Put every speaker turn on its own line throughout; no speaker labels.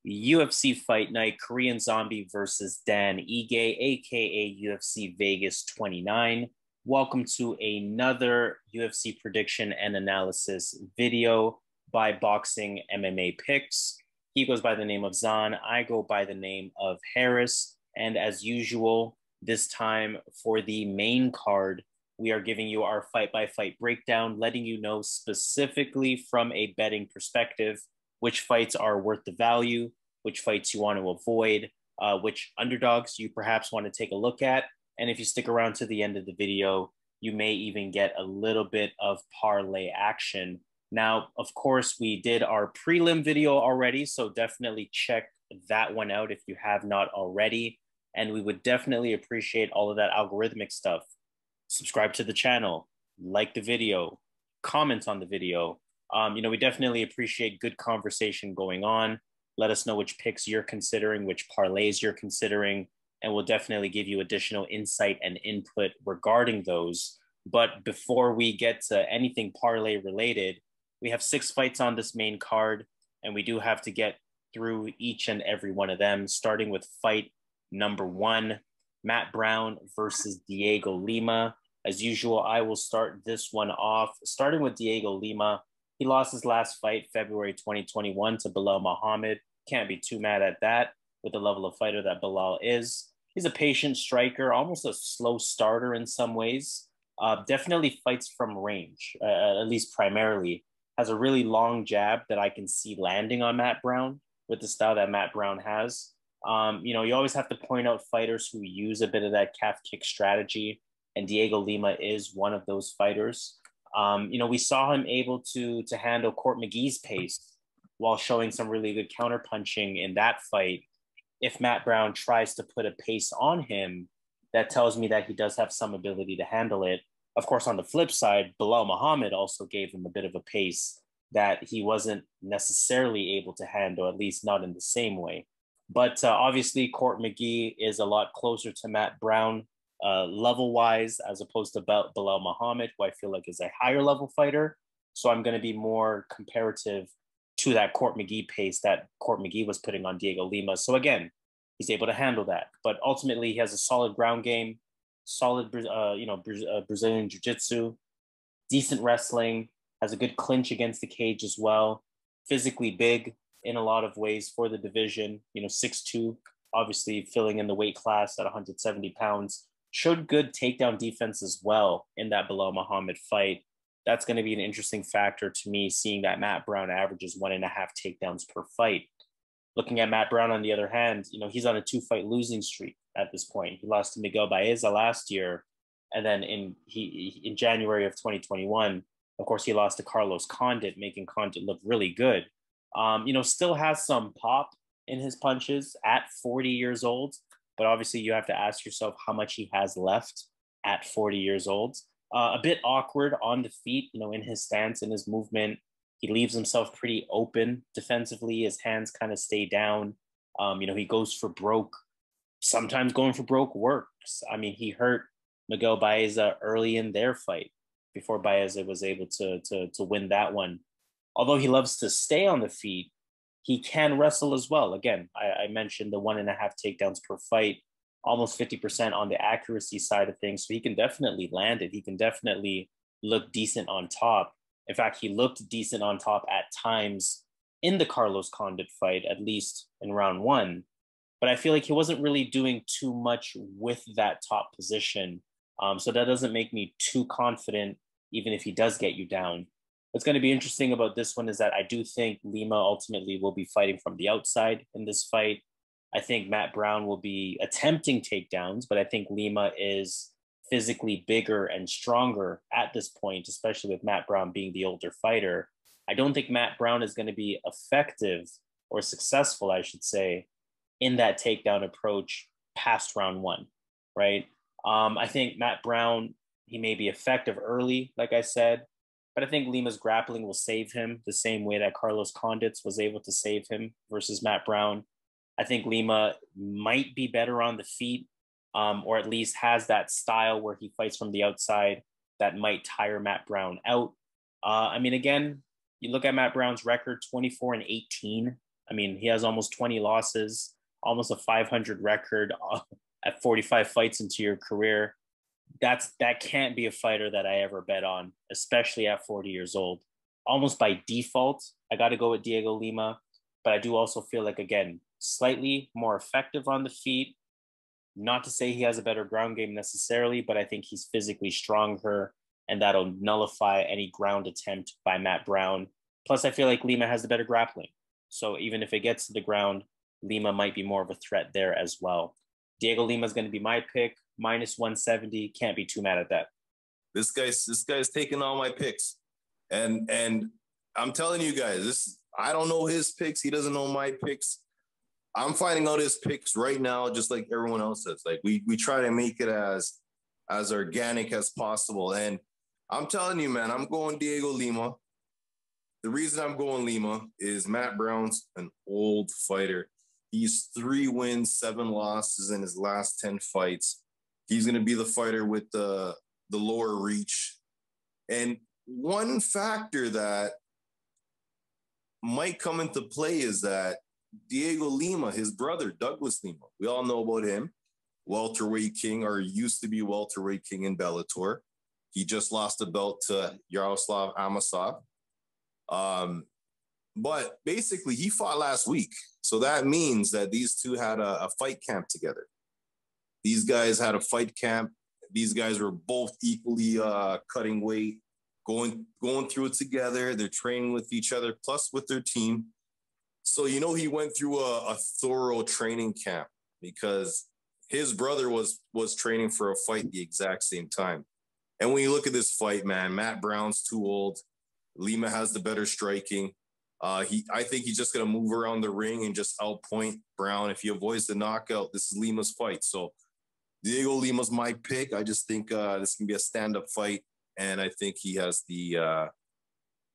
UFC Fight Night, Korean Zombie versus Dan Ige, aka UFC Vegas 29. Welcome to another UFC prediction and analysis video by Boxing MMA Picks. He goes by the name of Zahn. I go by the name of Harris. And as usual, this time for the main card, we are giving you our fight by fight breakdown, letting you know specifically from a betting perspective which fights are worth the value, which fights you want to avoid, which underdogs you perhaps want to take a look at. And if you stick around to the end of the video, you may even get a little bit of parlay action. Now, of course, we did our prelim video already, so definitely check that one out if you have not already. And we would definitely appreciate all of that algorithmic stuff. Subscribe to the channel, like the video, comment on the video. We definitely appreciate good conversation going on. Let us know which picks you're considering, which parlays you're considering, and we'll definitely give you additional insight and input regarding those. But before we get to anything parlay related, we have 6 fights on this main card, and we do have to get through each and every one of them, starting with fight number 1, Matt Brown versus Diego Lima. As usual, I will start this one off, starting with Diego Lima. He lost his last fight, February 2021, to Belal Muhammad. Can't be too mad at that with the level of fighter that Belal is. He's a patient striker, almost a slow starter in some ways. Definitely fights from range, at least primarily. Has a really long jab that I can see landing on Matt Brown with the style that Matt Brown has. You always have to point out fighters who use a bit of that calf kick strategy, and Diego Lima is one of those fighters. We saw him able to handle Court McGee's pace while showing some really good counter punching in that fight. If Matt Brown tries to put a pace on him, that tells me that he does have some ability to handle it. Of course, on the flip side, Belal Muhammad also gave him a bit of a pace that he wasn't necessarily able to handle, at least not in the same way. But obviously, Court McGee is a lot closer to Matt Brown level-wise, as opposed to Belal Muhammad, who I feel like is a higher-level fighter. So I'm going to be more comparative to that Court McGee pace that Court McGee was putting on Diego Lima. So again, he's able to handle that. But ultimately, he has a solid ground game, solid Brazilian jiu-jitsu, decent wrestling, has a good clinch against the cage as well, physically big in a lot of ways for the division, 6'2", obviously filling in the weight class at 170 pounds. Showed good takedown defense as well in that Belal Muhammad fight. That's going to be an interesting factor to me, seeing that Matt Brown averages 1.5 takedowns per fight. Looking at Matt Brown, on the other hand, he's on a 2-fight losing streak at this point. He lost to Miguel Baeza last year, and then in January of 2021, of course, he lost to Carlos Condit, making Condit look really good. Still has some pop in his punches at 40 years old, but obviously you have to ask yourself how much he has left at 40 years old. A bit awkward on the feet, in his stance, in his movement. He leaves himself pretty open defensively. His hands kind of stay down. He goes for broke. Sometimes going for broke works. I mean, he hurt Miguel Baeza early in their fight before Baeza was able to win that one. Although he loves to stay on the feet, he can wrestle as well. Again, I mentioned the 1.5 takedowns per fight, almost 50% on the accuracy side of things. So he can definitely land it. He can definitely look decent on top. In fact, he looked decent on top at times in the Carlos Condit fight, at least in round 1. But I feel like he wasn't really doing too much with that top position. So that doesn't make me too confident, even if he does get you down. What's going to be interesting about this one is that I do think Lima ultimately will be fighting from the outside in this fight. I think Matt Brown will be attempting takedowns, but I think Lima is physically bigger and stronger at this point, especially with Matt Brown being the older fighter. I don't think Matt Brown is going to be effective or successful, I should say, in that takedown approach past round 1, right? I think Matt Brown, he may be effective early, like I said, but I think Lima's grappling will save him the same way that Carlos Condit's was able to save him versus Matt Brown. I think Lima might be better on the feet, or at least has that style where he fights from the outside that might tire Matt Brown out. Again, you look at Matt Brown's record, 24-18 I mean, he has almost 20 losses, almost a 500 record at 45 fights into your career. That can't be a fighter that I ever bet on, especially at 40 years old. Almost by default, I got to go with Diego Lima, but I do also feel like, again, slightly more effective on the feet. Not to say he has a better ground game necessarily, but I think he's physically stronger, and that'll nullify any ground attempt by Matt Brown. Plus, I feel like Lima has the better grappling. So even if it gets to the ground, Lima might be more of a threat there as well. Diego Lima is going to be my pick, minus 170. Can't be too mad at that.
This guy's taking all my picks. And I'm telling you guys, I don't know his picks. He doesn't know my picks. I'm finding out his picks right now, just like everyone else does. Like we try to make it as organic as possible. And I'm telling you, man, I'm going Diego Lima. The reason I'm going Lima is Matt Brown's an old fighter. He's 3 wins, 7 losses in his last 10 fights. He's going to be the fighter with the lower reach. And one factor that might come into play is that Diego Lima, his brother, Douglas Lima, we all know about him, welterweight king, or used to be welterweight king in Bellator. He just lost the belt to Yaroslav Amosov. But basically, he fought last week. So that means that these two had a fight camp together. These guys had a fight camp. These guys were both equally cutting weight, going through it together. They're training with each other, plus with their team. So, he went through a thorough training camp because his brother was training for a fight the exact same time. And when you look at this fight, man, Matt Brown's too old. Lima has the better striking. I think he's just going to move around the ring and just outpoint Brown. If he avoids the knockout, this is Lima's fight. So Diego Lima's my pick. I just think this can be a stand-up fight. And I think he has the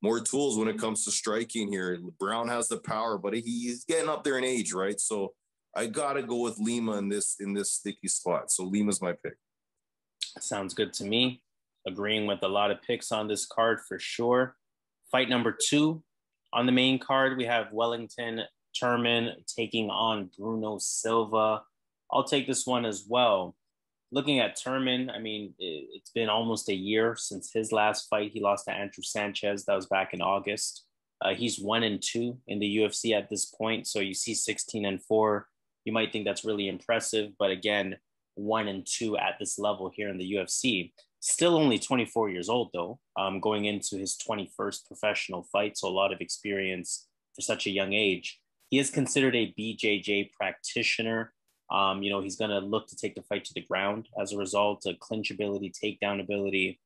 more tools when it comes to striking here. Brown has the power, but he's getting up there in age, right? So I got to go with Lima in this sticky spot. So Lima's my pick.
Sounds good to me. Agreeing with a lot of picks on this card for sure. Fight number 2 on the main card, we have Wellington Turman taking on Bruno Silva. I'll take this one as well. Looking at Turman, I mean, it's been almost a year since his last fight. He lost to Andrew Sanchez. That was back in August. He's 1-2 in the UFC at this point. So you see 16-4. You might think that's really impressive. But again, 1-2 at this level here in the UFC. Still only 24 years old, though, going into his 21st professional fight. So a lot of experience for such a young age. He is considered a BJJ practitioner. He's going to look to take the fight to the ground as a result of clinch ability, takedown ability,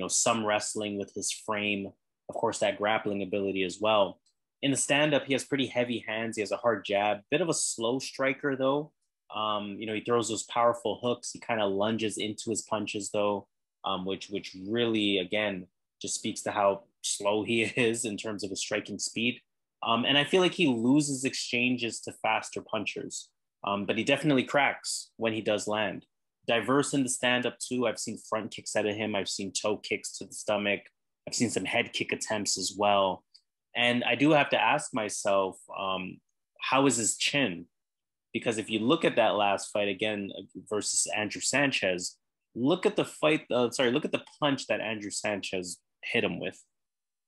some wrestling with his frame, of course, that grappling ability as well. In the stand-up, he has pretty heavy hands. He has a hard jab, bit of a slow striker, though. He throws those powerful hooks. He kind of lunges into his punches, though, which really, again, just speaks to how slow he is in terms of his striking speed. And I feel like he loses exchanges to faster punchers. But he definitely cracks when he does land. Diverse in the stand-up, too. I've seen front kicks out of him. I've seen toe kicks to the stomach. I've seen some head kick attempts as well. And I do have to ask myself, how is his chin? Because if you look at that last fight again versus Andrew Sanchez, look at the punch that Andrew Sanchez hit him with.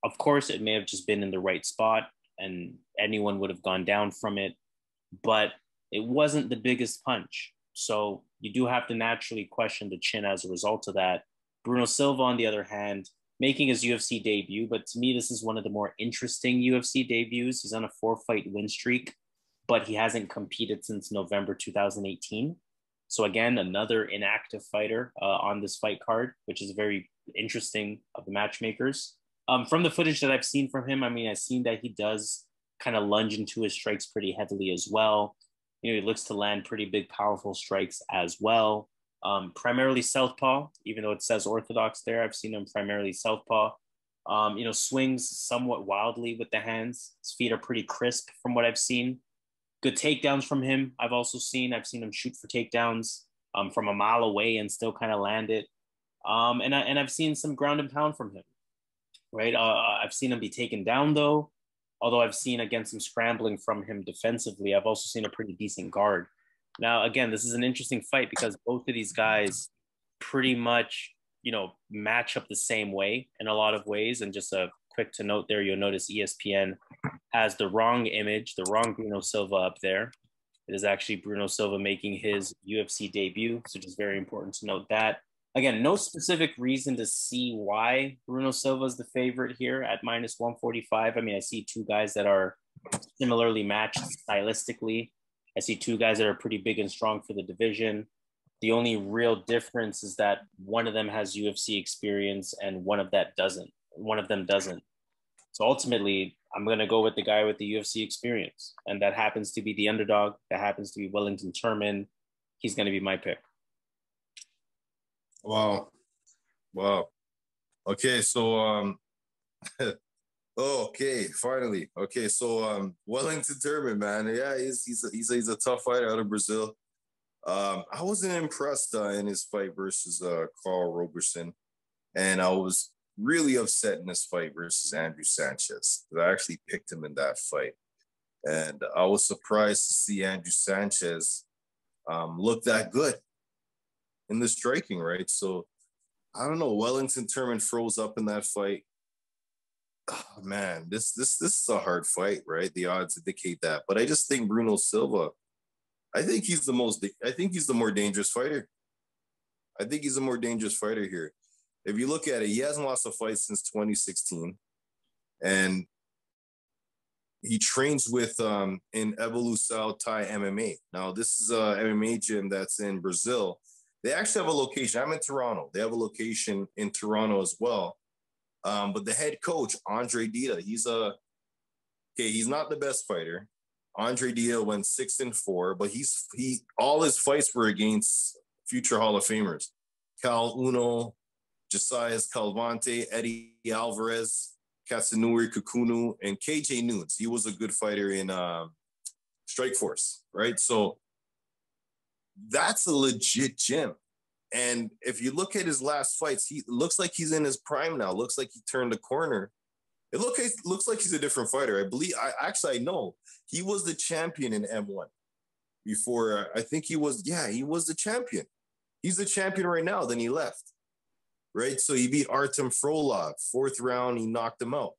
Of course, it may have just been in the right spot and anyone would have gone down from it, but it wasn't the biggest punch. So you do have to naturally question the chin as a result of that. Bruno Silva, on the other hand, making his UFC debut, but to me, this is one of the more interesting UFC debuts. He's on a 4-fight win streak, but he hasn't competed since November 2018. So again, another inactive fighter on this fight card, which is very interesting of the matchmakers. From the footage that I've seen from him, I mean, I've seen that he does kind of lunge into his strikes pretty heavily as well. He looks to land pretty big, powerful strikes as well. Primarily southpaw, even though it says orthodox there. I've seen him primarily southpaw. Swings somewhat wildly with the hands. His feet are pretty crisp from what I've seen. Good takedowns from him. I've seen him shoot for takedowns from a mile away and still kind of land it. And I've seen some ground and pound from him. Right. I've seen him be taken down though. although I've seen again some scrambling from him defensively, I've also seen a pretty decent guard. Now, again, this is an interesting fight because both of these guys pretty much, match up the same way in a lot of ways. And just a quick to note there, you'll notice ESPN has the wrong image, the wrong Bruno Silva up there. It is actually Bruno Silva making his UFC debut. So just very important to note that. Again, no specific reason to see why Bruno Silva is the favorite here at minus 145. I mean, I see two guys that are similarly matched stylistically. I see two guys that are pretty big and strong for the division. The only real difference is that one of them has UFC experience and one of them doesn't. So ultimately, I'm going to go with the guy with the UFC experience. And that happens to be the underdog. That happens to be Wellington Turman. He's going to be my pick.
Wow. Okay, so okay, finally. Okay, so Wellington Turman, man. Yeah, he's a tough fighter out of Brazil. I wasn't impressed in his fight versus Carl Roberson, and I was really upset in this fight versus Andrew Sanchez. I actually picked him in that fight, and I was surprised to see Andrew Sanchez look that good in the striking, right? So I don't know. Wellington Turman froze up in that fight. Oh, man, this is a hard fight, right? The odds indicate that, but I just think Bruno Silva. I think he's the more dangerous fighter. I think he's a more dangerous fighter here. If you look at it, he hasn't lost a fight since 2016, and he trains with in Evolução Thai MMA. Now, this is a MMA gym that's in Brazil. They actually have a location. I'm in Toronto. They have a location in Toronto as well. But the head coach, Andre Dida, he's not the best fighter. Andre Dida went 6-4, but all his fights were against future Hall of Famers. Cal Uno, Josias Calvante, Eddie Alvarez, Katsunori Kukunu, and KJ Nunes. He was a good fighter in Strikeforce, right? So that's a legit gym. And if you look at his last fights, he looks like he's in his prime now. Looks like he turned the corner. It looks like he's a different fighter. I know he was the champion in M1 before. I think he was the champion. He's the champion right now. Then he left, right? So he beat Artem Frolov. 4th round, he knocked him out.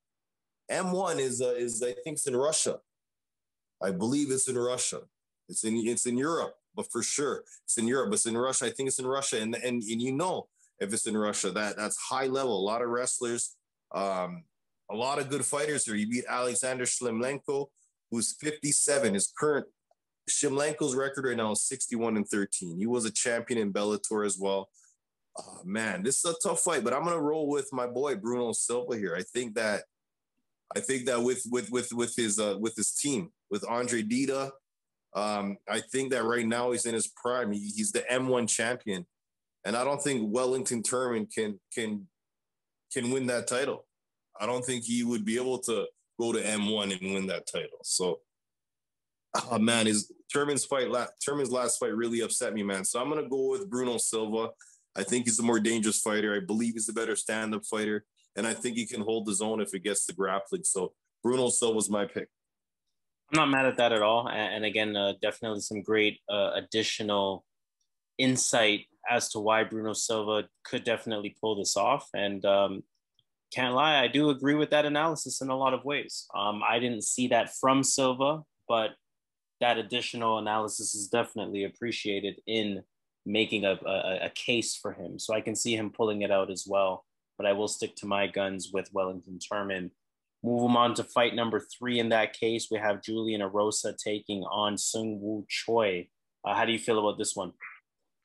M1 is I think it's in Russia. I believe it's in Russia. It's in Europe, but for sure it's in Europe. But it's in Russia. I think it's in Russia, and if it's in Russia, that's high level. A lot of wrestlers. A lot of good fighters here. He beat Alexander Shlemlenko, who's 57. His current Shlemlenko's record right now is 61-13. He was a champion in Bellator as well. Man, this is a tough fight, but I'm gonna roll with my boy Bruno Silva here. I think that with his team, with Andre Dida, I think that right now he's in his prime. He's the M1 champion, and I don't think Wellington Turman can win that title. I don't think he would be able to go to M1 and win that title. So, man, Turman's last fight really upset me, man. So I'm going to go with Bruno Silva. I think he's the more dangerous fighter. I believe he's a better stand-up fighter. And I think he can hold his own if it gets to grappling. So Bruno Silva's my pick.
I'm not mad at that at all. And again, definitely some great additional insight as to why Bruno Silva could definitely pull this off. And can't lie, I do agree with that analysis in a lot of ways. I didn't see that from Silva, but that additional analysis is definitely appreciated in making a case for him. So I can see him pulling it out as well. But I will stick to my guns with Wellington Turman. Move him on to fight number 3 in that case. We have Julian Erosa taking on Seung-Woo Choi. How do you feel about this one?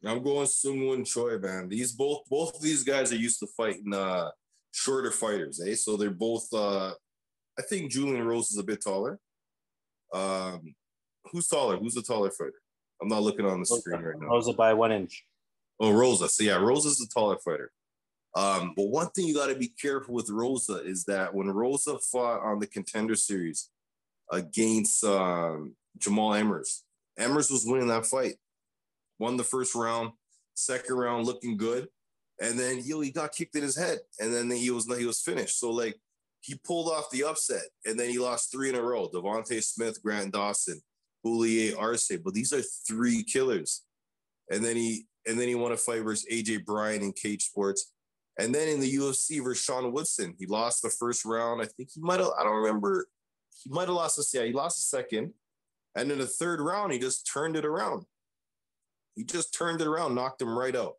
I'm going Seung-Woo Choi, man. Both of these guys are used to fighting shorter fighters, eh? So they're both. I think Julian Erosa is a bit taller. Who's taller? Who's the taller fighter? I'm not looking on the screen right now.
Rosa by 1 inch.
Oh, Rosa. So yeah, Rosa's the taller fighter. But one thing you got to be careful with Rosa is that when Rosa fought on the Contender Series against Jamal Emmers was winning that fight. Won the first round, second round looking good, and then he got kicked in his head, and then he was finished. So like he pulled off the upset, and then he lost 3 in a row. Devontae Smith, Grant Dawson, Boulier, Arce. But these are 3 killers. And then he won a fight versus AJ Bryan in Cage Sports. And then in the UFC versus Sean Woodson, he lost the first round. I think he might have, I don't remember. He might have lost this. Yeah, he lost the second. And in the third round, he just turned it around. Knocked him right out.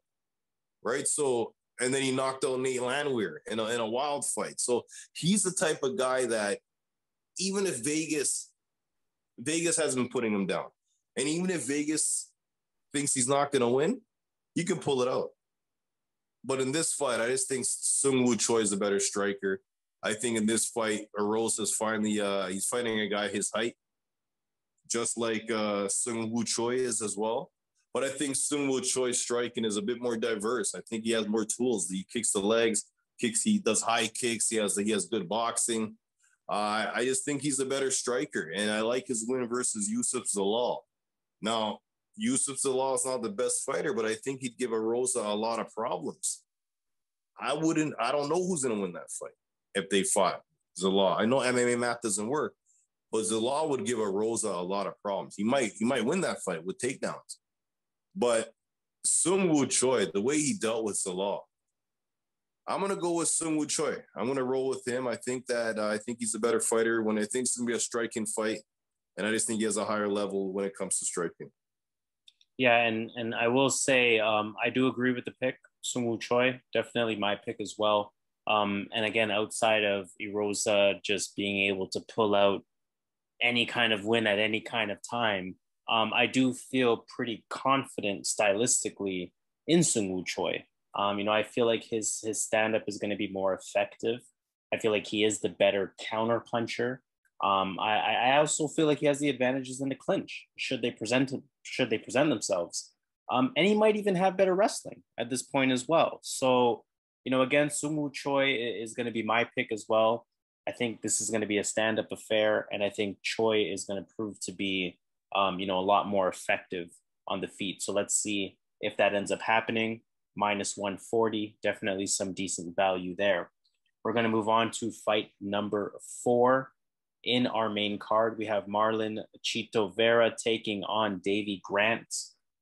Right? So, and then he knocked out Nate Landwehr in a wild fight. So he's the type of guy that even if Vegas hasn't been putting him down, and even if Vegas thinks he's not going to win, he can pull it out. But in this fight, I just think Sung Woo Choi is a better striker. I think in this fight, Erosa's finally he's fighting a guy his height, just like Sung Woo Choi is as well. But I think Sung Woo Choi's striking is a bit more diverse. I think he has more tools. He kicks the legs, he does high kicks. He has good boxing. I just think he's a better striker, and I like his win versus Yusuf Zalal. Now, Yusuf Zalal is not the best fighter, but I think he'd give Erosa a lot of problems. I don't know who's going to win that fight if they fought Zalal. I know MMA math doesn't work, but Zalal would give Erosa a lot of problems. He might win that fight with takedowns. But Sung Woo Choi, the way he dealt with Zalal, I'm going to go with Sung Woo Choi. I'm going to roll with him. I think he's a better fighter. I think it's going to be a striking fight, and I just think he has a higher level when it comes to striking.
Yeah, and I will say I do agree with the pick. Sung Woo Choi, definitely my pick as well. And again, outside of Erosa just being able to pull out any kind of win at any kind of time, I do feel pretty confident stylistically in Sung Woo Choi. I feel like his stand-up is going to be more effective. I feel like he is the better counter puncher. I also feel like he has the advantages in the clinch should they present themselves. And he might even have better wrestling at this point as well. So, again, Sung Woo Choi is going to be my pick as well. I think this is going to be a stand-up affair, and I think Choi is going to prove to be, a lot more effective on the feet. So let's see if that ends up happening. Minus 140, definitely some decent value there. We're going to move on to fight number 4. In our main card, we have Marlon Chito Vera taking on Davy Grant.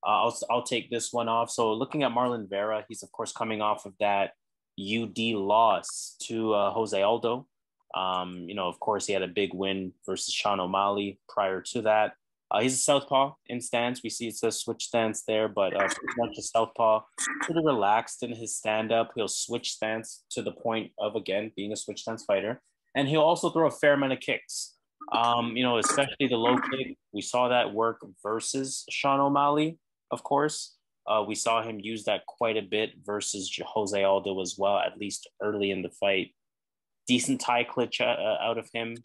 I'll take this one off. So looking at Marlon Vera, he's of course coming off of that UD loss to Jose Aldo. Of course, he had a big win versus Sean O'Malley prior to that. He's a southpaw in stance. We see it's a switch stance there, but pretty much a southpaw. Pretty relaxed in his stand-up. He'll switch stance to the point of, again, being a switch stance fighter. And he'll also throw a fair amount of kicks, especially the low kick. We saw that work versus Sean O'Malley, of course. We saw him use that quite a bit versus Jose Aldo as well, at least early in the fight. Decent tie clutch out of him,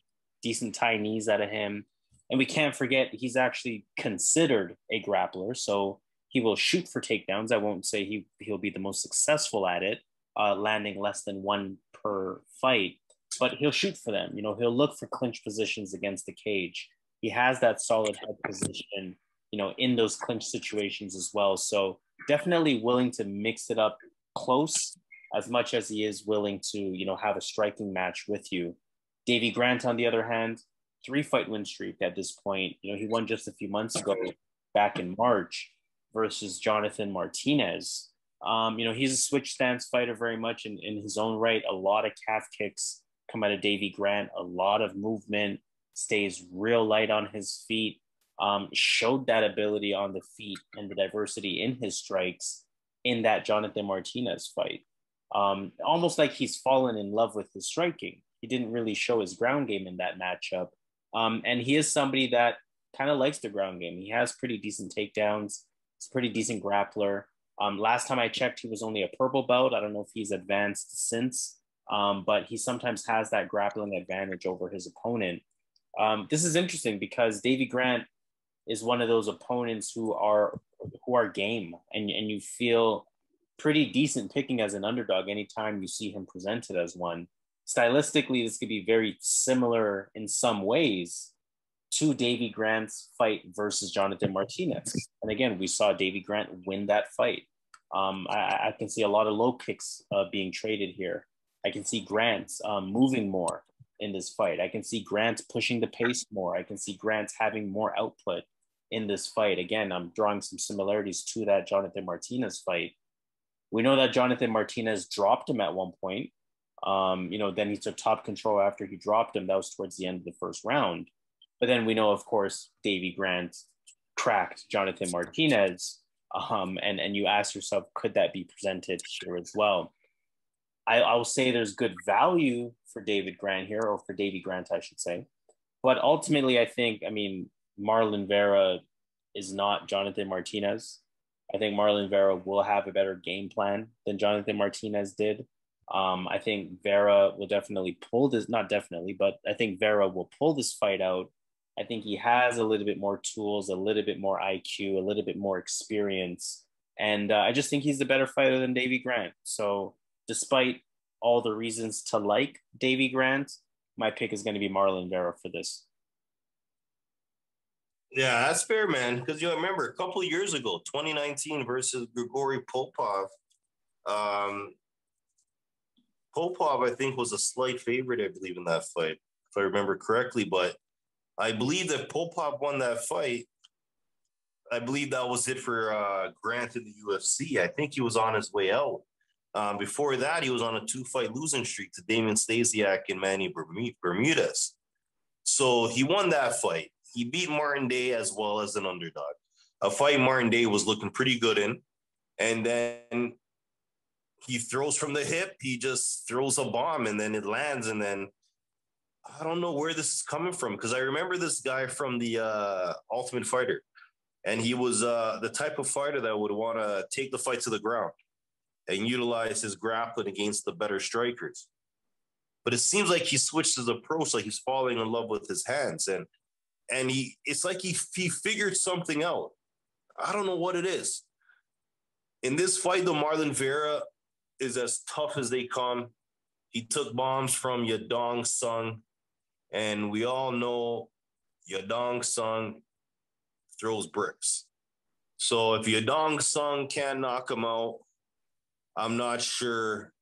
decent tie knees out of him. And we can't forget he's actually considered a grappler, so he will shoot for takedowns. I won't say he'll be the most successful at it, landing less than 1 per fight, but he'll shoot for them. He'll look for clinch positions against the cage. He has that solid head position, in those clinch situations as well. So definitely willing to mix it up close as much as he is willing to, have a striking match with you. Davy Grant, on the other hand, 3-fight win streak at this point. He won just a few months ago back in March versus Jonathan Martinez. He's a switch stance fighter very much in his own right. A lot of calf kicks come out of Davy Grant, a lot of movement, stays real light on his feet, showed that ability on the feet and the diversity in his strikes in that Jonathan Martinez fight. Almost like he's fallen in love with his striking. He didn't really show his ground game in that matchup. And he is somebody that kind of likes the ground game. He has pretty decent takedowns. He's a pretty decent grappler. Last time I checked, he was only a purple belt. I don't know if he's advanced since, but he sometimes has that grappling advantage over his opponent. This is interesting because Davy Grant is one of those opponents who are game, and you feel pretty decent picking as an underdog anytime you see him presented as one. Stylistically, this could be very similar in some ways to Davy Grant's fight versus Jonathan Martinez. And again, we saw Davy Grant win that fight. I can see a lot of low kicks being traded here. I can see Grant moving more in this fight. I can see Grant pushing the pace more. I can see Grant having more output in this fight. Again, I'm drawing some similarities to that Jonathan Martinez fight. We know that Jonathan Martinez dropped him at one point. Then he took top control after he dropped him. That was towards the end of the first round. But then we know, of course, Davy Grant cracked Jonathan Martinez. And you ask yourself, could that be presented here as well? I'll say there's good value for David Grant here, or for Davy Grant, I should say. But ultimately, I think, Marlon Vera is not Jonathan Martinez. I think Marlon Vera will have a better game plan than Jonathan Martinez did. I think Vera will definitely pull this, not definitely, but I think Vera will pull this fight out. I think he has a little bit more tools, a little bit more IQ, a little bit more experience. And I just think he's the better fighter than Davy Grant. So despite all the reasons to like Davy Grant, my pick is going to be Marlon Vera for this.
Yeah, that's fair, man. Because you remember a couple of years ago, 2019 versus Grigory Popov. Popov, I think, was a slight favorite, I believe, in that fight, if I remember correctly. But I believe that Popov won that fight. I believe that was it for Grant in the UFC. I think he was on his way out. Before that, he was on a 2-fight losing streak to Damon Stasiak and Manny Bermudez. So he won that fight. He beat Martin Day as well as an underdog. A fight Martin Day was looking pretty good in. And then he throws from the hip. He just throws a bomb and then it lands. And then I don't know where this is coming from, because I remember this guy from the Ultimate Fighter. And he was the type of fighter that would want to take the fight to the ground and utilize his grappling against the better strikers. But it seems like he switched his approach, like he's falling in love with his hands. And it's like he figured something out. I don't know what it is. In this fight, the Marlon Vera is as tough as they come. He took bombs from Yadong Sung, and we all know Yadong Sung throws bricks. So if Yadong Sung can't knock him out, I'm not sure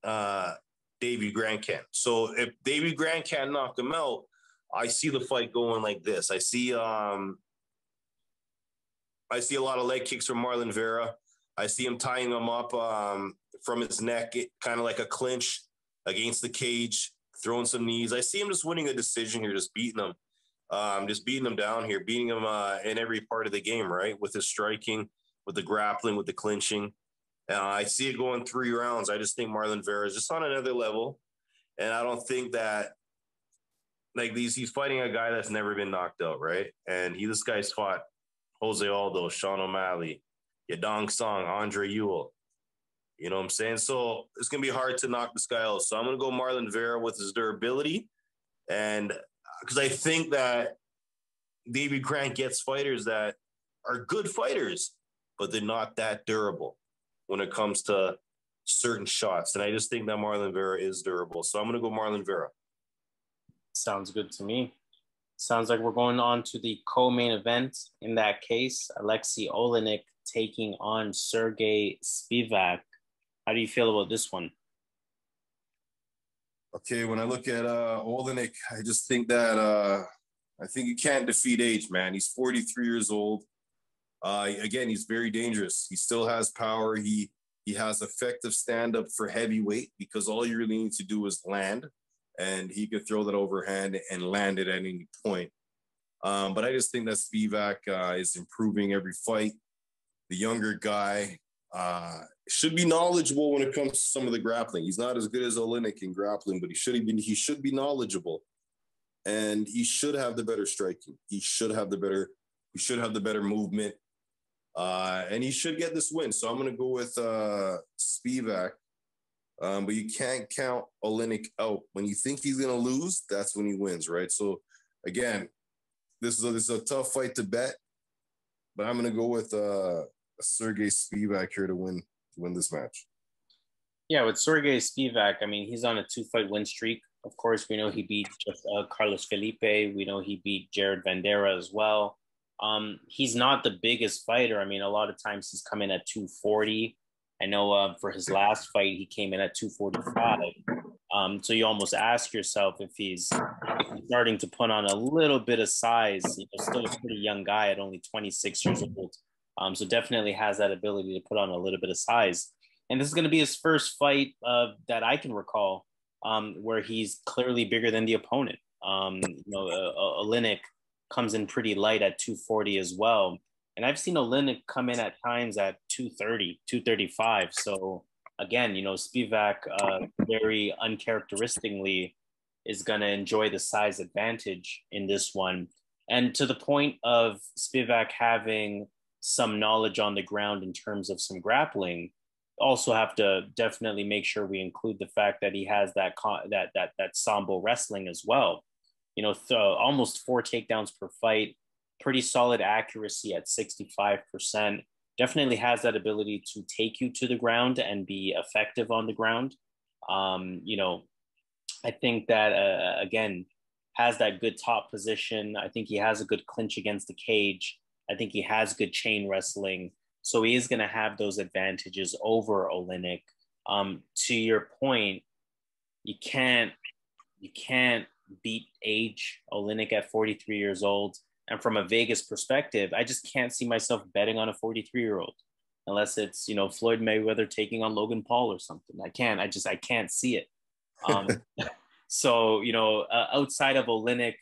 Davy Grant can. So if Davy Grant can't knock him out, I see the fight going like this. I see a lot of leg kicks from Marlon Vera. I see him tying him up from his neck, kind of like a clinch against the cage, throwing some knees. I see him just winning a decision here, just beating him down here, beating him in every part of the game, right? With his striking, with the grappling, with the clinching. I see it going 3 rounds. I just think Marlon Vera is just on another level. And I don't think that, he's fighting a guy that's never been knocked out, right? And this guy's fought Jose Aldo, Sean O'Malley, Yadong Song, Andre Ewell. You know what I'm saying? So it's going to be hard to knock this guy out. So I'm going to go Marlon Vera with his durability. And because I think that Davy Grant gets fighters that are good fighters, but they're not that durable when it comes to certain shots. And I just think that Marlon Vera is durable. So I'm going to go Marlon Vera.
Sounds good to me. Sounds like we're going on to the co-main event. In that case, Alexei Oleinik taking on Sergey Spivak. How do you feel about this one?
Okay, when I look at Oleinik, I just think that I think you can't defeat age, man. He's 43 years old. Again, he's very dangerous. He still has power. He has effective stand-up for heavyweight, because all you really need to do is land, and he could throw that overhand and land it at any point. But I just think that Spivak is improving every fight. The younger guy should be knowledgeable when it comes to some of the grappling. He's not as good as Oleinik in grappling, but he should be knowledgeable, and he should have the better striking. He should have the better movement, and he should get this win. So I'm going to go with Spivak. But you can't count Oleinik out. When you think he's going to lose, that's when he wins, right? So, again, this is a tough fight to bet, but I'm going to go with Sergey Spivak here to win this match.
Yeah, with Sergey Spivak, he's on a 2-fight win streak. Of course, we know he beat Carlos Felipe. We know he beat Jared Vanderaa as well. He's not the biggest fighter. A lot of times he's come in at 240. I know for his last fight, he came in at 245. So you almost ask yourself if he's starting to put on a little bit of size. Still a pretty young guy at only 26 years old. So definitely has that ability to put on a little bit of size. And this is going to be his first fight that I can recall where he's clearly bigger than the opponent. Oleinik comes in pretty light at 240 as well. And I've seen Oleinik come in at times at 230, 235. So again, Spivak very uncharacteristically is going to enjoy the size advantage in this one. And to the point of Spivak having some knowledge on the ground in terms of some grappling, also have to definitely make sure we include the fact that he has that sambo wrestling as well. Almost 4 takedowns per fight, pretty solid accuracy at 65%. Definitely has that ability to take you to the ground and be effective on the ground. I think that, again, has that good top position. I think he has a good clinch against the cage. I think he has good chain wrestling. So he is going to have those advantages over Oleinik. To your point, you can't beat age. Oleinik at 43 years old. And from a Vegas perspective, I just can't see myself betting on a 43-year-old unless it's, Floyd Mayweather taking on Logan Paul or something. I can't see it. So, outside of Oleinik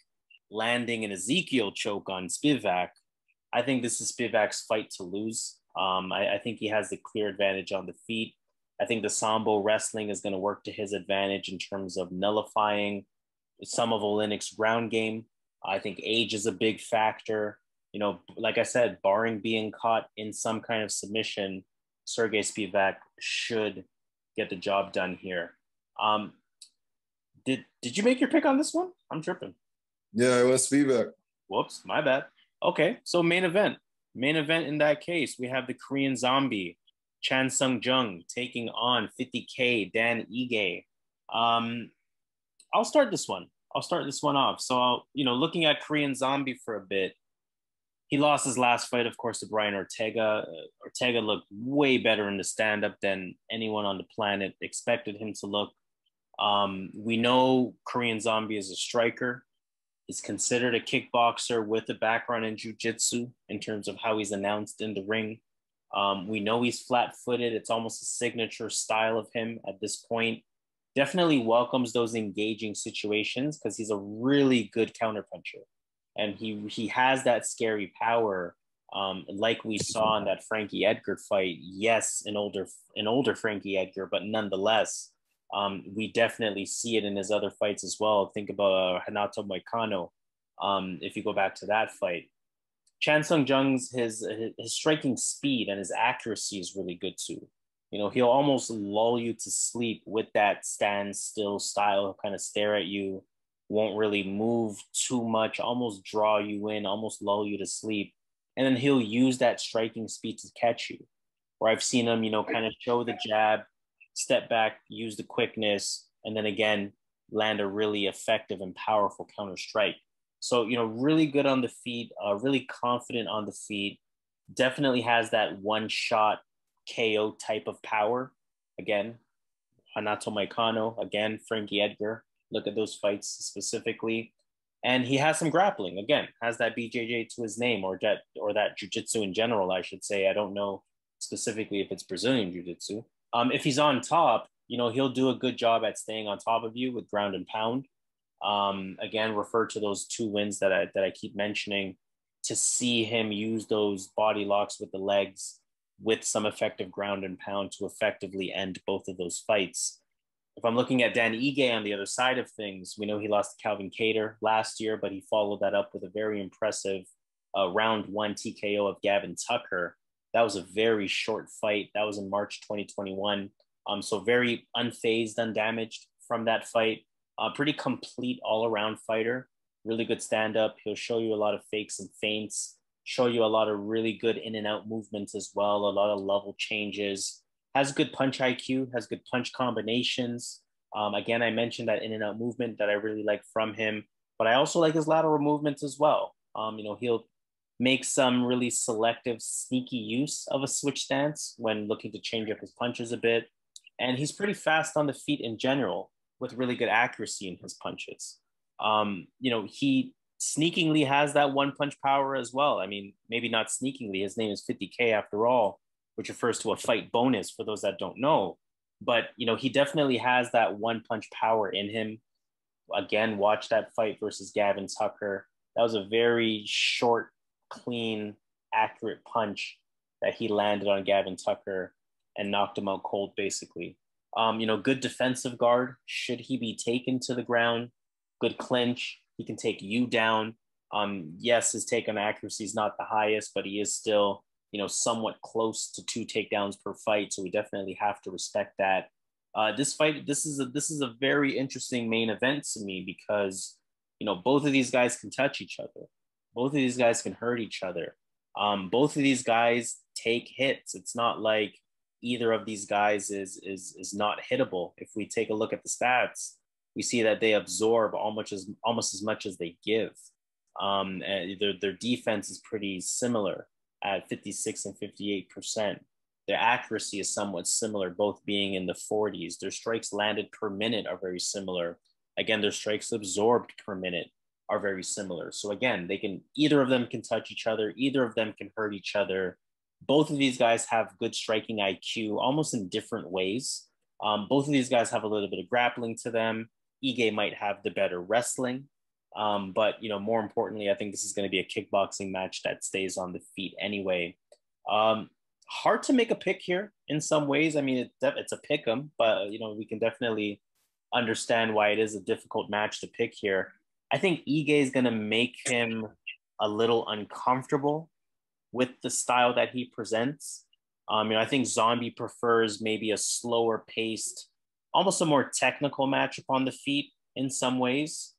landing an Ezekiel choke on Spivak, I think this is Spivak's fight to lose. I think he has the clear advantage on the feet. I think the sambo wrestling is going to work to his advantage in terms of nullifying some of Oleinik's ground game. I think age is a big factor. Like I said, barring being caught in some kind of submission, Sergey Spivak should get the job done here. Did you make your pick on this one? I'm tripping.
Yeah, I went Spivak.
Whoops, my bad. Okay, so main event. Main event in that case, we have the Korean Zombie, Chan Sung Jung, taking on 50K Dan Ige. I'll start this one off. So, looking at Korean Zombie for a bit, he lost his last fight, of course, to Brian Ortega. Ortega looked way better in the stand-up than anyone on the planet expected him to look. We know Korean Zombie is a striker. He's considered a kickboxer with a background in jiu-jitsu in terms of how he's announced in the ring. We know he's flat-footed. It's almost a signature style of him at this point. Definitely welcomes those engaging situations because he's a really good counterpuncher. And he has that scary power, like we saw in that Frankie Edgar fight. Yes, an older Frankie Edgar, but nonetheless, we definitely see it in his other fights as well. Think about Renato Moicano. If you go back to that fight, Chan Sung Jung's his striking speed and his accuracy is really good too. He'll almost lull you to sleep with that stand still style. He'll kind of stare at you, won't really move too much, almost draw you in, almost lull you to sleep. And then he'll use that striking speed to catch you. Where I've seen him, kind of show the jab, step back, use the quickness, and then again, land a really effective and powerful counter strike. So, really good on the feet, really confident on the feet, definitely has that one shot KO type of power. Again, Renato Moicano, again, Frankie Edgar. Look at those fights specifically. And he has some grappling. Again, has that BJJ to his name or that jiu-jitsu in general, I should say. I don't know specifically if it's Brazilian jiu-jitsu. If he's on top, he'll do a good job at staying on top of you with ground and pound. Again, refer to those 2 wins that I keep mentioning to see him use those body locks with the legs with some effective ground and pound to effectively end both of those fights. If I'm looking at Dan Ige on the other side of things, we know he lost to Calvin Kattar last year, but he followed that up with a very impressive round 1 TKO of Gavin Tucker. That was a very short fight. That was in March 2021. So very unfazed, undamaged from that fight. Pretty complete all-around fighter. Really good stand-up. He'll show you a lot of fakes and feints, show you a lot of really good in and out movements as well, a lot of level changes, has good punch IQ, has good punch combinations. Again, I mentioned that in and out movement that I really like from him, but I also like his lateral movements as well. He'll make some really selective, sneaky use of a switch stance when looking to change up his punches a bit. And he's pretty fast on the feet in general, with really good accuracy in his punches. He sneakingly has that one punch power as well. I mean, maybe not sneakingly. His name is 50K after all, which refers to a fight bonus for those that don't know. But, he definitely has that one punch power in him. Again, watch that fight versus Gavin Tucker. That was a very short, clean, accurate punch that he landed on Gavin Tucker and knocked him out cold, basically. Good defensive guard. Should he be taken to the ground? Good clinch. He can take you down. Yes, his take on accuracy is not the highest, but he is still, somewhat close to 2 takedowns per fight. So we definitely have to respect that. This is a very interesting main event to me because, both of these guys can touch each other. Both of these guys can hurt each other. Both of these guys take hits. It's not like either of these guys is not hittable. If we take a look at the stats, we see that they absorb almost as much as they give. And their defense is pretty similar at 56 and 58%. Their accuracy is somewhat similar, both being in the 40s. Their strikes landed per minute are very similar. Again, their strikes absorbed per minute are very similar. So again, either of them can touch each other. Either of them can hurt each other. Both of these guys have good striking IQ, almost in different ways. Both of these guys have a little bit of grappling to them. Ige might have the better wrestling. But, more importantly, I think this is going to be a kickboxing match that stays on the feet anyway. Hard to make a pick here in some ways. I mean, it's a pick 'em, but, we can definitely understand why it is a difficult match to pick here. I think Ige is going to make him a little uncomfortable with the style that he presents. I think Zombie prefers maybe a slower paced, almost a more technical match upon the feet in some ways.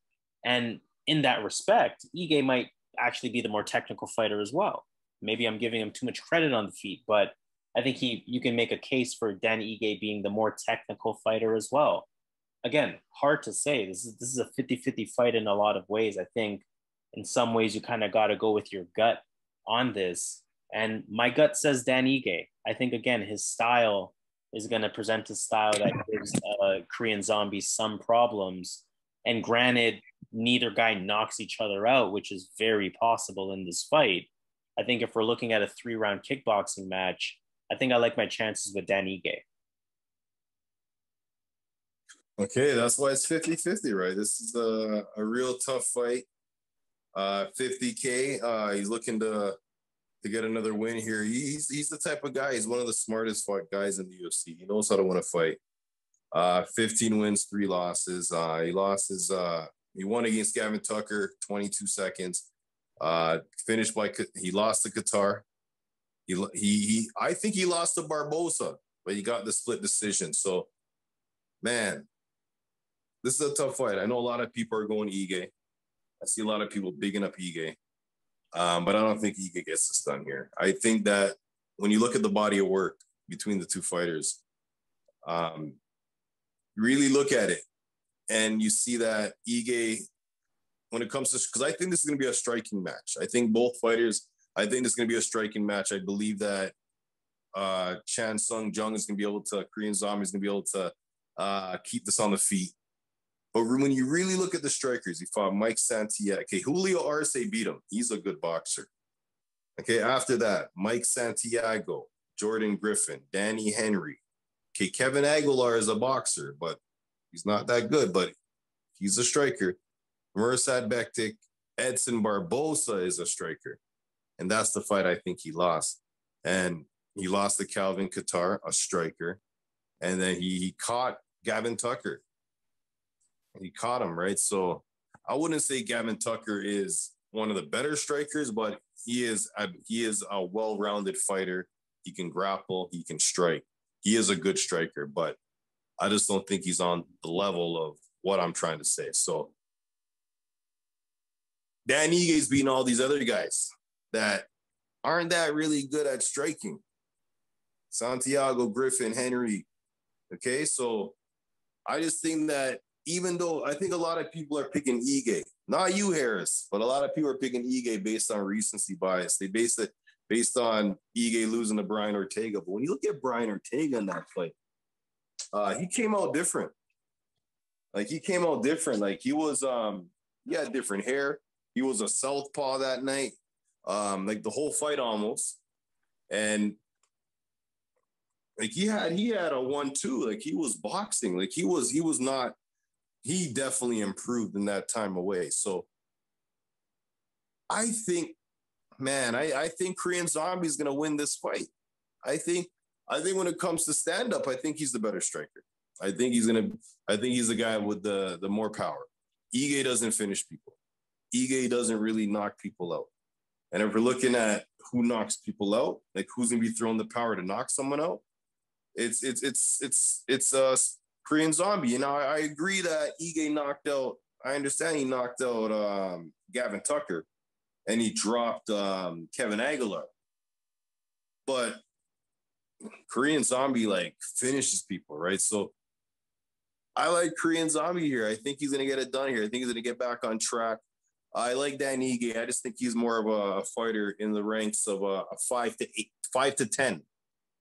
And in that respect, Ige might actually be the more technical fighter as well. Maybe I'm giving him too much credit on the feet, but I think you can make a case for Dan Ige being the more technical fighter as well. Again, hard to say. This is a 50-50 fight in a lot of ways. I think in some ways you kind of got to go with your gut on this. And my gut says Dan Ige. I think, again, his style is going to present a style that gives Korean Zombie some problems. And granted, neither guy knocks each other out, which is very possible in this fight. I think if we're looking at a 3-round kickboxing match, I think I like my chances with Dan Ige.
Okay, that's why it's 50-50, right? This is a real tough fight. 50K, he's looking to get another win here. He's the type of guy, he's one of the smartest guys in the UFC. He knows how to win a fight. 15 wins, 3 losses. He won against Gavin Tucker, 22 seconds. He lost to Qatar. I think he lost to Barbosa, but he got the split decision. So, man, this is a tough fight. I know a lot of people are going Ige. I see a lot of people bigging up Ige. But I don't think Ige gets this done here. I think that when you look at the body of work between the two fighters, really look at it and you see that Ige, when it comes to, because I think this is going to be a striking match. I think this is going to be a striking match. I believe that Chan Sung Jung is going to be able to, Korean Zombie is going to be able to keep this on the feet. But when you really look at the strikers, he fought Mike Santiago. Okay, Julio Arce beat him. He's a good boxer. Okay, after that, Mike Santiago, Jordan Griffin, Danny Henry. Okay, Kevin Aguilar is a boxer, but he's not that good, but he's a striker. Mirsad Bektik, Edson Barbosa is a striker. And that's the fight I think he lost. And he lost to Calvin Qatar, a striker. And then he caught Gavin Tucker. He caught him, right? So I wouldn't say Gavin Tucker is one of the better strikers, but he is a well-rounded fighter. He can grapple, he can strike. He is a good striker, but I just don't think he's on the level of what I'm trying to say. So Dan Ige is beating all these other guys that aren't that really good at striking. Santiago, Griffin, Henry. Okay, so I just think that even though I think a lot of people are picking Ige, not you, Harris, but a lot of people are picking Ige based on recency bias. They base it based on Ige losing to Brian Ortega. But when you look at Brian Ortega in that fight, he came out different. Like he came out different. Like he had different hair. He was a southpaw that night. Like the whole fight almost. And like he had a 1-2. Like he was boxing. Like he was not, he definitely improved in that time away. So I think, man, I think Korean Zombie is gonna win this fight. I think I think when it comes to stand up, I think he's the better striker. I think he's gonna. I think he's the guy with the more power. Ige doesn't finish people. Ige doesn't really knock people out. And if we're looking at who knocks people out, like who's gonna be throwing the power to knock someone out, it's Korean Zombie. You know, I agree that Ige knocked out. I understand he knocked out Gavin Tucker, and he dropped Kevin Aguilar, but Korean Zombie like finishes people, right? So I like Korean Zombie here. I think he's gonna get it done here. I think he's gonna get back on track. I like Dan Ige. I just think he's more of a fighter in the ranks of a 5 to 8, 5 to 10,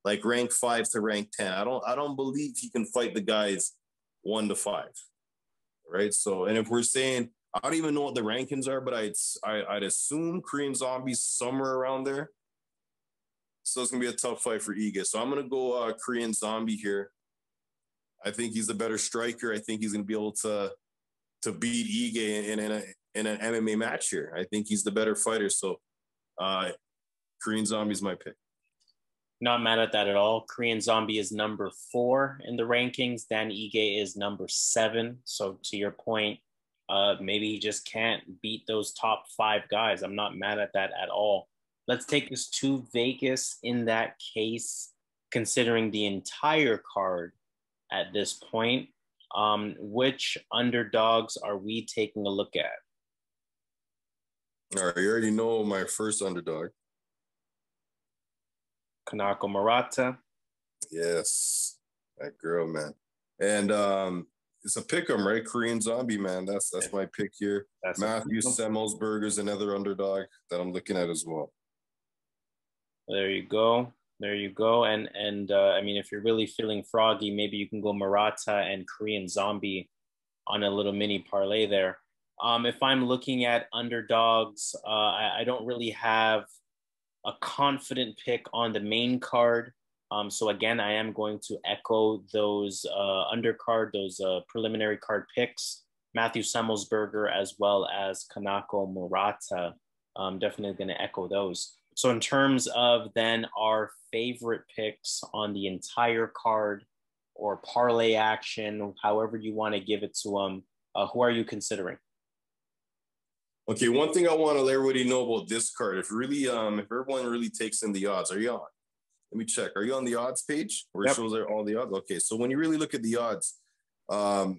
like rank 5 to rank 10. I don't believe he can fight the guys 1 to 5, right? So, and if we're saying, I don't even know what the rankings are, but I'd assume Korean Zombie's somewhere around there. So it's gonna be a tough fight for Ige. So I'm gonna go Korean Zombie here. I think he's a better striker. I think he's gonna be able to beat Ige in an MMA match here. I think he's the better fighter. So Korean Zombie's my pick.
Not mad at that at all. Korean Zombie is number 4 in the rankings. Dan Ige is number 7. So to your point, maybe he just can't beat those top 5 guys. I'm not mad at that at all. Let's take this to Vegas in that case, considering the entire card at this point. Which underdogs are we taking a look at?
All right, you already know my first underdog.
Kanako Murata.
Yes, that girl, man. And it's a pick 'em, right? Korean Zombie, man. That's my pick here. That's Matthew Semmelsberger's another underdog that I'm looking at as well.
There you go. There you go. And I mean, if you're really feeling froggy, maybe you can go Murata and Korean Zombie on a little mini parlay there. If I'm looking at underdogs, I don't really have a confident pick on the main card. So again, I am going to echo those undercard, those preliminary card picks. Matthew Semmelsberger as well as Kanako Murata. Definitely going to echo those. So in terms of then our favorite picks on the entire card or parlay action, however you want to give it to them, who are you considering?
Okay, one thing I want to let everybody know about this card, if everyone really takes in the odds, are you on? Let me check. Are you on the odds page where it shows all the odds? Okay, so when you really look at the odds, a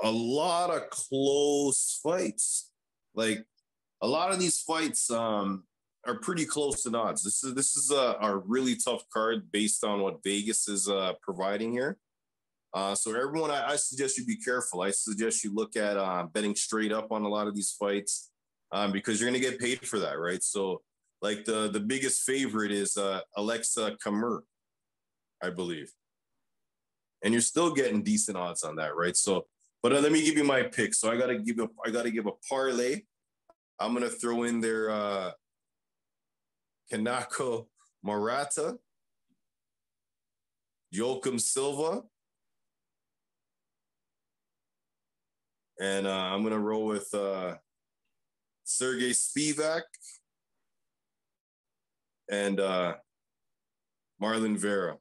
lot of close fights. Like a lot of these fights are pretty close in odds. This is a really tough card based on what Vegas is providing here. So everyone, I suggest you be careful. I suggest you look at betting straight up on a lot of these fights because you're going to get paid for that, right? So like the biggest favorite is Alexa Kamur, I believe. And you're still getting decent odds on that, right? So, but let me give you my pick. So I got to give a parlay. I'm going to throw in there Kanako Murata, Joachim Silva, and I'm going to roll with Sergey Spivak and Marlon Vera.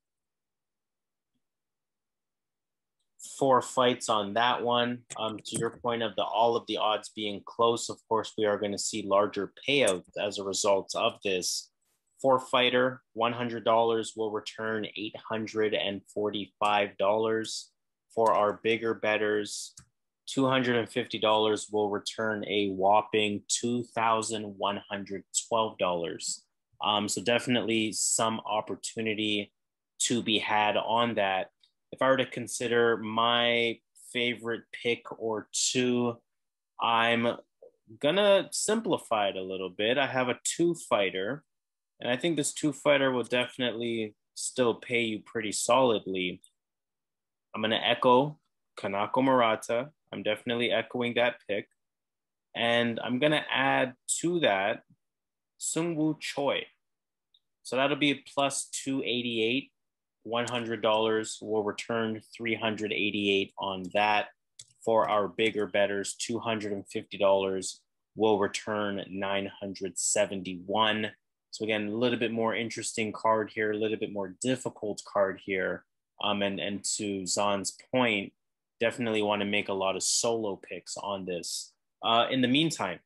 4 fights on that one. To your point of all of the odds being close, of course, we are going to see larger payouts as a result of this. 4-fighter, $100 will return $845. For our bigger bettors, $250 will return a whopping $2,112. So definitely some opportunity to be had on that. If I were to consider my favorite pick or two, I'm gonna simplify it a little bit. I have a 2-fighter, and I think this 2-fighter will definitely still pay you pretty solidly. I'm gonna echo Kanako Murata. I'm definitely echoing that pick. And I'm going to add to that Sungwoo Choi. So that'll be a plus 288. $100 will return 388 on that. For our bigger betters, $250 will return 971. So again, a little bit more interesting card here, a little bit more difficult card here. And to Zahn's point, definitely want to make a lot of solo picks on this. In the meantime,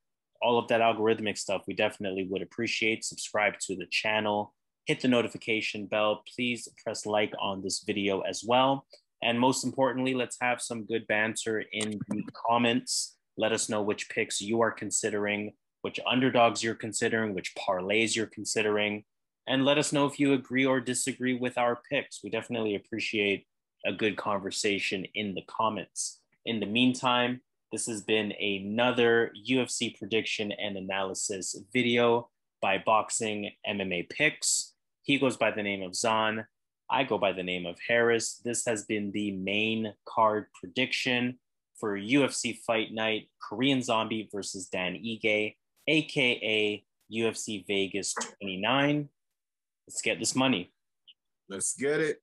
all of that algorithmic stuff, we definitely would appreciate. Subscribe to the channel, hit the notification bell. Please press like on this video as well. And most importantly, let's have some good banter in the comments. Let us know which picks you are considering, which underdogs you're considering, which parlays you're considering. And let us know if you agree or disagree with our picks. We definitely appreciate a good conversation in the comments. In the meantime, this has been another UFC prediction and analysis video by Boxing MMA Picks. He goes by the name of Zahn. I go by the name of Harris. This has been the main card prediction for UFC Fight Night, Korean Zombie versus Dan Ige, aka UFC Vegas 29. Let's get this money.
Let's get it.